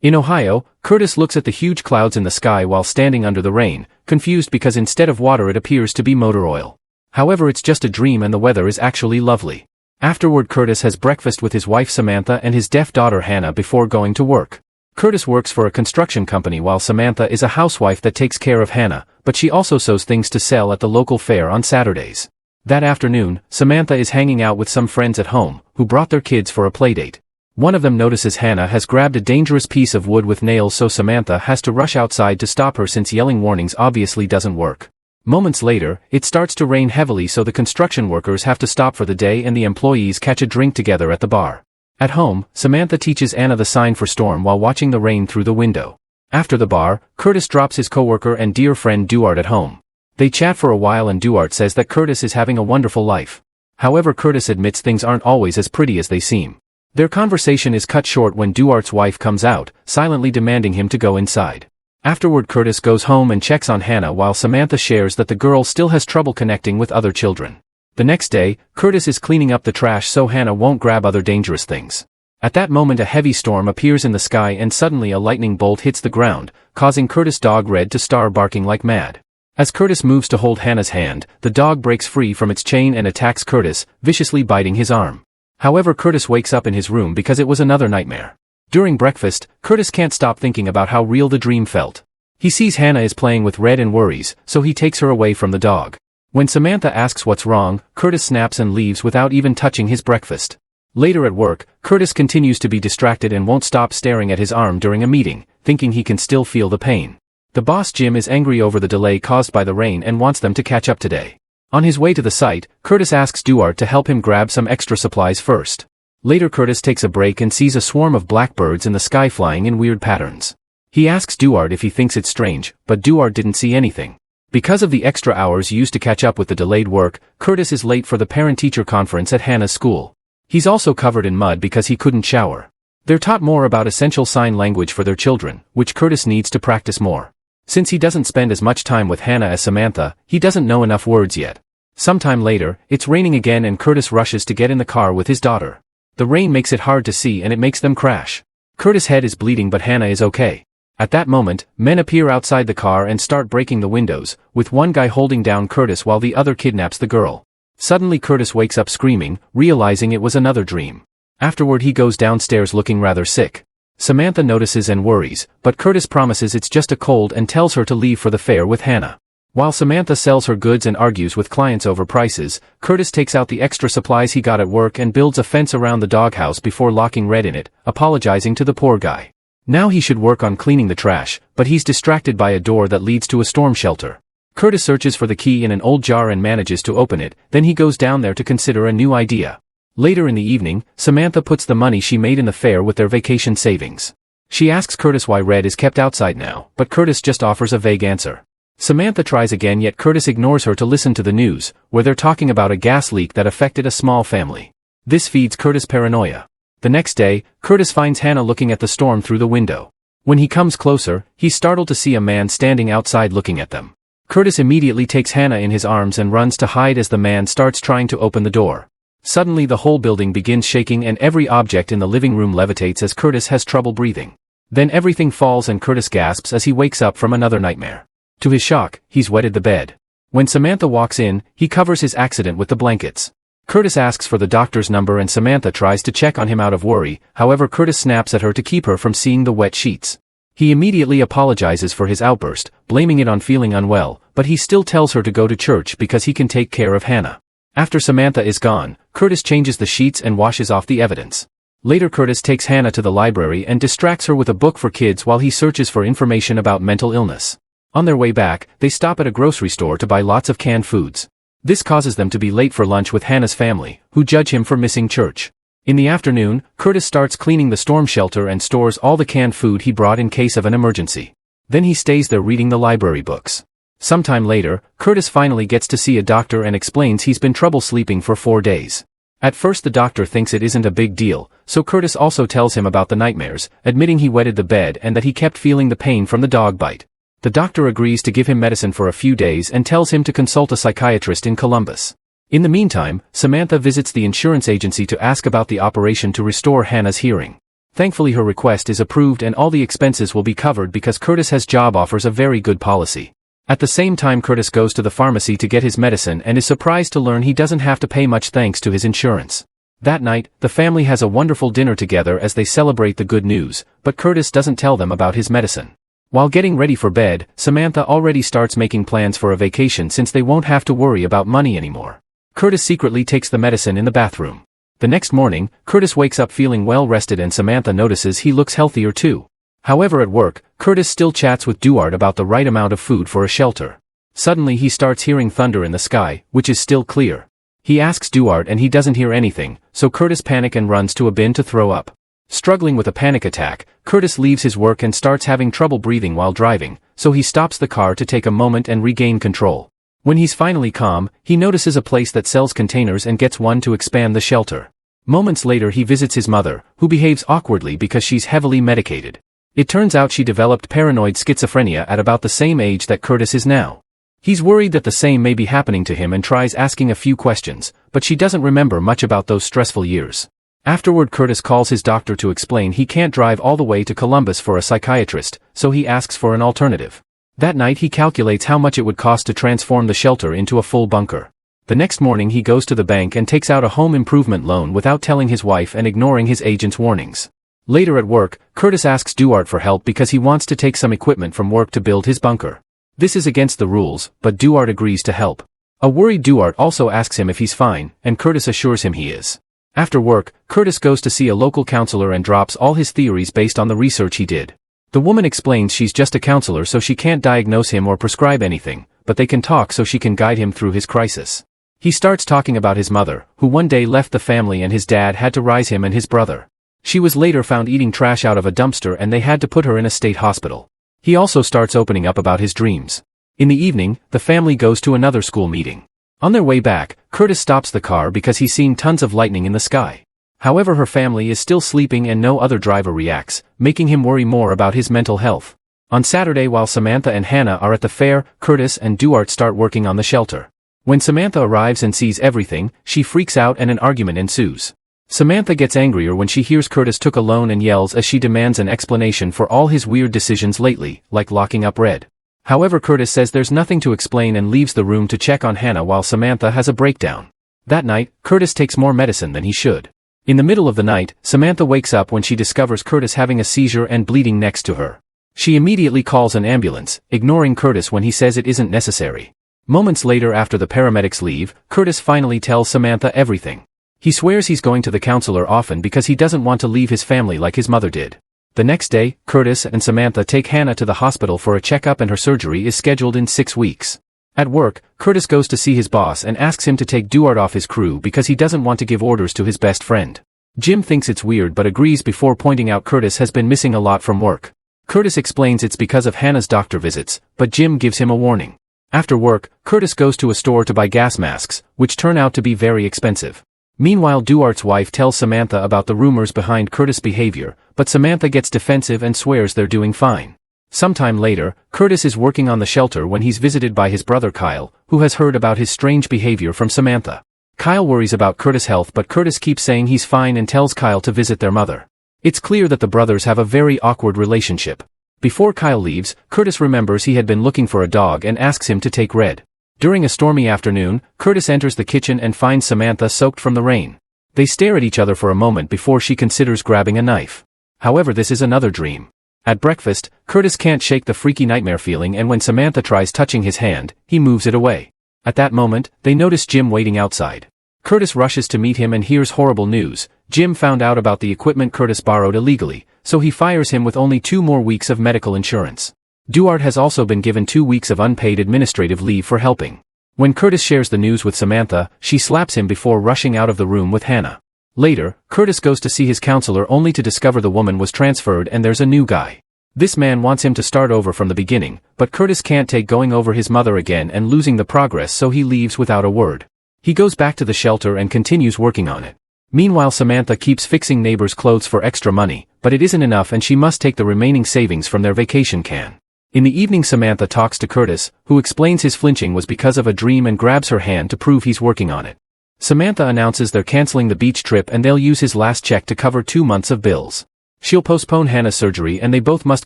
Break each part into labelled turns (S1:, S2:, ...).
S1: In Ohio, Curtis looks at the huge clouds in the sky while standing under the rain, confused because instead of water it appears to be motor oil. However, it's just a dream and the weather is actually lovely. Afterward, Curtis has breakfast with his wife Samantha and his deaf daughter Hannah before going to work. Curtis works for a construction company while Samantha is a housewife that takes care of Hannah, but she also sews things to sell at the local fair on Saturdays. That afternoon, Samantha is hanging out with some friends at home, who brought their kids for a playdate. One of them notices Hannah has grabbed a dangerous piece of wood with nails, so Samantha has to rush outside to stop her since yelling warnings obviously doesn't work. Moments later, it starts to rain heavily, so the construction workers have to stop for the day and the employees catch a drink together at the bar. At home, Samantha teaches Anna the sign for storm while watching the rain through the window. After the bar, Curtis drops his coworker and dear friend Duarte at home. They chat for a while and Duarte says that Curtis is having a wonderful life. However, Curtis admits things aren't always as pretty as they seem. Their conversation is cut short when Duarte's wife comes out, silently demanding him to go inside. Afterward, Curtis goes home and checks on Hannah while Samantha shares that the girl still has trouble connecting with other children. The next day, Curtis is cleaning up the trash so Hannah won't grab other dangerous things. At that moment, a heavy storm appears in the sky and suddenly a lightning bolt hits the ground, causing Curtis' dog Red to start barking like mad. As Curtis moves to hold Hannah's hand, the dog breaks free from its chain and attacks Curtis, viciously biting his arm. However, Curtis wakes up in his room because it was another nightmare. During breakfast, Curtis can't stop thinking about how real the dream felt. He sees Hannah is playing with Red and worries, so he takes her away from the dog. When Samantha asks what's wrong, Curtis snaps and leaves without even touching his breakfast. Later at work, Curtis continues to be distracted and won't stop staring at his arm during a meeting, thinking he can still feel the pain. The boss Jim is angry over the delay caused by the rain and wants them to catch up today. On his way to the site, Curtis asks Duarte to help him grab some extra supplies first. Later, Curtis takes a break and sees a swarm of blackbirds in the sky flying in weird patterns. He asks Duarte if he thinks it's strange, but Duarte didn't see anything. Because of the extra hours used to catch up with the delayed work, Curtis is late for the parent-teacher conference at Hannah's school. He's also covered in mud because he couldn't shower. They're taught more about essential sign language for their children, which Curtis needs to practice more. Since he doesn't spend as much time with Hannah as Samantha, he doesn't know enough words yet. Sometime later, it's raining again and Curtis rushes to get in the car with his daughter. The rain makes it hard to see and it makes them crash. Curtis' head is bleeding but Hannah is okay. At that moment, men appear outside the car and start breaking the windows, with one guy holding down Curtis while the other kidnaps the girl. Suddenly Curtis wakes up screaming, realizing it was another dream. Afterward, he goes downstairs looking rather sick. Samantha notices and worries, but Curtis promises it's just a cold and tells her to leave for the fair with Hannah. While Samantha sells her goods and argues with clients over prices, Curtis takes out the extra supplies he got at work and builds a fence around the doghouse before locking Red in it, apologizing to the poor guy. Now he should work on cleaning the trash, but he's distracted by a door that leads to a storm shelter. Curtis searches for the key in an old jar and manages to open it, then he goes down there to consider a new idea. Later in the evening, Samantha puts the money she made in the fair with their vacation savings. She asks Curtis why Red is kept outside now, but Curtis just offers a vague answer. Samantha tries again, yet Curtis ignores her to listen to the news, where they're talking about a gas leak that affected a small family. This feeds Curtis' paranoia. The next day, Curtis finds Hannah looking at the storm through the window. When he comes closer, he's startled to see a man standing outside looking at them. Curtis immediately takes Hannah in his arms and runs to hide as the man starts trying to open the door. Suddenly the whole building begins shaking and every object in the living room levitates as Curtis has trouble breathing. Then everything falls and Curtis gasps as he wakes up from another nightmare. To his shock, he's wetted the bed. When Samantha walks in, he covers his accident with the blankets. Curtis asks for the doctor's number and Samantha tries to check on him out of worry, however Curtis snaps at her to keep her from seeing the wet sheets. He immediately apologizes for his outburst, blaming it on feeling unwell, but he still tells her to go to church because he can take care of Hannah. After Samantha is gone, Curtis changes the sheets and washes off the evidence. Later Curtis takes Hannah to the library and distracts her with a book for kids while he searches for information about mental illness. On their way back, they stop at a grocery store to buy lots of canned foods. This causes them to be late for lunch with Hannah's family, who judge him for missing church. In the afternoon, Curtis starts cleaning the storm shelter and stores all the canned food he brought in case of an emergency. Then he stays there reading the library books. Sometime later, Curtis finally gets to see a doctor and explains he's been trouble sleeping for 4 days. At first the doctor thinks it isn't a big deal, so Curtis also tells him about the nightmares, admitting he wetted the bed and that he kept feeling the pain from the dog bite. The doctor agrees to give him medicine for a few days and tells him to consult a psychiatrist in Columbus. In the meantime, Samantha visits the insurance agency to ask about the operation to restore Hannah's hearing. Thankfully her request is approved and all the expenses will be covered because Curtis has job offers a very good policy. At the same time Curtis goes to the pharmacy to get his medicine and is surprised to learn he doesn't have to pay much thanks to his insurance. That night, the family has a wonderful dinner together as they celebrate the good news, but Curtis doesn't tell them about his medicine. While getting ready for bed, Samantha already starts making plans for a vacation since they won't have to worry about money anymore. Curtis secretly takes the medicine in the bathroom. The next morning, Curtis wakes up feeling well rested and Samantha notices he looks healthier too. However, at work, Curtis still chats with Duarte about the right amount of food for a shelter. Suddenly he starts hearing thunder in the sky, which is still clear. He asks Duarte and he doesn't hear anything, so Curtis panics and runs to a bin to throw up. Struggling with a panic attack, Curtis leaves his work and starts having trouble breathing while driving, so he stops the car to take a moment and regain control. When he's finally calm, he notices a place that sells containers and gets one to expand the shelter. Moments later he visits his mother, who behaves awkwardly because she's heavily medicated. It turns out she developed paranoid schizophrenia at about the same age that Curtis is now. He's worried that the same may be happening to him and tries asking a few questions, but she doesn't remember much about those stressful years. Afterward Curtis calls his doctor to explain he can't drive all the way to Columbus for a psychiatrist, so he asks for an alternative. That night he calculates how much it would cost to transform the shelter into a full bunker. The next morning he goes to the bank and takes out a home improvement loan without telling his wife and ignoring his agent's warnings. Later at work, Curtis asks Duarte for help because he wants to take some equipment from work to build his bunker. This is against the rules, but Duarte agrees to help. A worried Duarte also asks him if he's fine, and Curtis assures him he is. After work, Curtis goes to see a local counselor and drops all his theories based on the research he did. The woman explains she's just a counselor so she can't diagnose him or prescribe anything, but they can talk so she can guide him through his crisis. He starts talking about his mother, who one day left the family and his dad had to raise him and his brother. She was later found eating trash out of a dumpster and they had to put her in a state hospital. He also starts opening up about his dreams. In the evening, the family goes to another school meeting. On their way back, Curtis stops the car because he's seen tons of lightning in the sky. However, her family is still sleeping and no other driver reacts, making him worry more about his mental health. On Saturday, while Samantha and Hannah are at the fair, Curtis and Duarte start working on the shelter. When Samantha arrives and sees everything, she freaks out and an argument ensues. Samantha gets angrier when she hears Curtis took a loan and yells as she demands an explanation for all his weird decisions lately, like locking up Red. However, Curtis says there's nothing to explain and leaves the room to check on Hannah while Samantha has a breakdown. That night, Curtis takes more medicine than he should. In the middle of the night, Samantha wakes up when she discovers Curtis having a seizure and bleeding next to her. She immediately calls an ambulance, ignoring Curtis when he says it isn't necessary. Moments later, after the paramedics leave, Curtis finally tells Samantha everything. He swears he's going to the counselor often because he doesn't want to leave his family like his mother did. The next day, Curtis and Samantha take Hannah to the hospital for a checkup and her surgery is scheduled in 6 weeks. At work, Curtis goes to see his boss and asks him to take Duarte off his crew because he doesn't want to give orders to his best friend. Jim thinks it's weird but agrees before pointing out Curtis has been missing a lot from work. Curtis explains it's because of Hannah's doctor visits, but Jim gives him a warning. After work, Curtis goes to a store to buy gas masks, which turn out to be very expensive. Meanwhile, Duarte's wife tells Samantha about the rumors behind Curtis' behavior, but Samantha gets defensive and swears they're doing fine. Sometime later, Curtis is working on the shelter when he's visited by his brother Kyle, who has heard about his strange behavior from Samantha. Kyle worries about Curtis' health but Curtis keeps saying he's fine and tells Kyle to visit their mother. It's clear that the brothers have a very awkward relationship. Before Kyle leaves, Curtis remembers he had been looking for a dog and asks him to take Red. During a stormy afternoon, Curtis enters the kitchen and finds Samantha soaked from the rain. They stare at each other for a moment before she considers grabbing a knife. However, this is another dream. At breakfast, Curtis can't shake the freaky nightmare feeling and when Samantha tries touching his hand, he moves it away. At that moment, they notice Jim waiting outside. Curtis rushes to meet him and hears horrible news. Jim found out about the equipment Curtis borrowed illegally, so he fires him with only 2 more weeks of medical insurance. Duarte has also been given 2 weeks of unpaid administrative leave for helping. When Curtis shares the news with Samantha, she slaps him before rushing out of the room with Hannah. Later, Curtis goes to see his counselor only to discover the woman was transferred and there's a new guy. This man wants him to start over from the beginning, but Curtis can't take going over his mother again and losing the progress, so he leaves without a word. He goes back to the shelter and continues working on it. Meanwhile, Samantha keeps fixing neighbors' clothes for extra money, but it isn't enough and she must take the remaining savings from their vacation can. In the evening, Samantha talks to Curtis, who explains his flinching was because of a dream and grabs her hand to prove he's working on it. Samantha announces they're canceling the beach trip and they'll use his last check to cover 2 months of bills. She'll postpone Hannah's surgery and they both must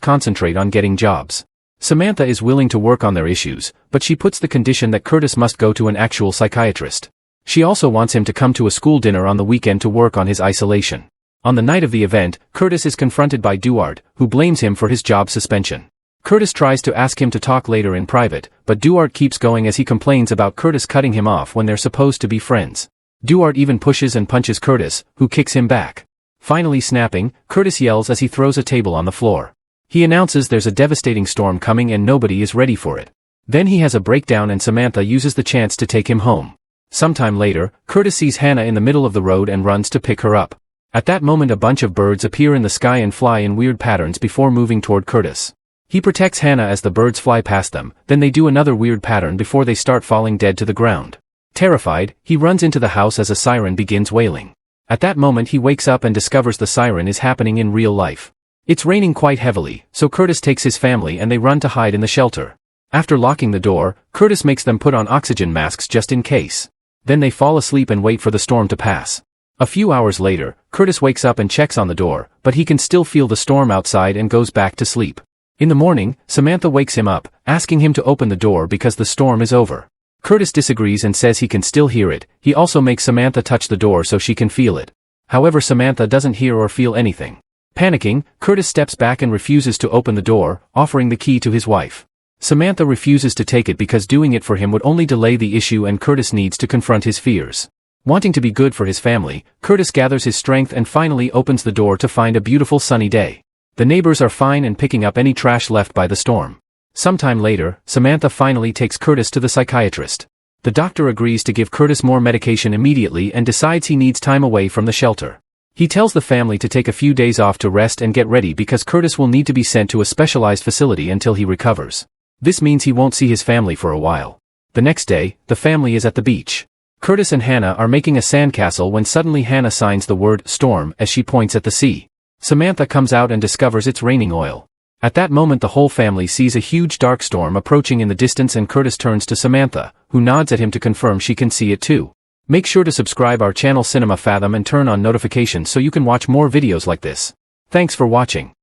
S1: concentrate on getting jobs. Samantha is willing to work on their issues, but she puts the condition that Curtis must go to an actual psychiatrist. She also wants him to come to a school dinner on the weekend to work on his isolation. On the night of the event, Curtis is confronted by Duarte, who blames him for his job suspension. Curtis tries to ask him to talk later in private, but Duarte keeps going as he complains about Curtis cutting him off when they're supposed to be friends. Duarte even pushes and punches Curtis, who kicks him back. Finally snapping, Curtis yells as he throws a table on the floor. He announces there's a devastating storm coming and nobody is ready for it. Then he has a breakdown and Samantha uses the chance to take him home. Sometime later, Curtis sees Hannah in the middle of the road and runs to pick her up. At that moment a bunch of birds appear in the sky and fly in weird patterns before moving toward Curtis. He protects Hannah as the birds fly past them, then they do another weird pattern before they start falling dead to the ground. Terrified, he runs into the house as a siren begins wailing. At that moment he wakes up and discovers the siren is happening in real life. It's raining quite heavily, so Curtis takes his family and they run to hide in the shelter. After locking the door, Curtis makes them put on oxygen masks just in case. Then they fall asleep and wait for the storm to pass. A few hours later, Curtis wakes up and checks on the door, but he can still feel the storm outside and goes back to sleep. In the morning, Samantha wakes him up, asking him to open the door because the storm is over. Curtis disagrees and says he can still hear it. He also makes Samantha touch the door so she can feel it. However, Samantha doesn't hear or feel anything. Panicking, Curtis steps back and refuses to open the door, offering the key to his wife. Samantha refuses to take it because doing it for him would only delay the issue and Curtis needs to confront his fears. Wanting to be good for his family, Curtis gathers his strength and finally opens the door to find a beautiful sunny day. The neighbors are fine and picking up any trash left by the storm. Sometime later, Samantha finally takes Curtis to the psychiatrist. The doctor agrees to give Curtis more medication immediately and decides he needs time away from the shelter. He tells the family to take a few days off to rest and get ready because Curtis will need to be sent to a specialized facility until he recovers. This means he won't see his family for a while. The next day, the family is at the beach. Curtis and Hannah are making a sandcastle when suddenly Hannah signs the word storm as she points at the sea. Samantha comes out and discovers it's raining oil. At that moment the whole family sees a huge dark storm approaching in the distance and Curtis turns to Samantha, who nods at him to confirm she can see it too. Make sure to subscribe our channel Cinema Fathom and turn on notifications so you can watch more videos like this. Thanks for watching.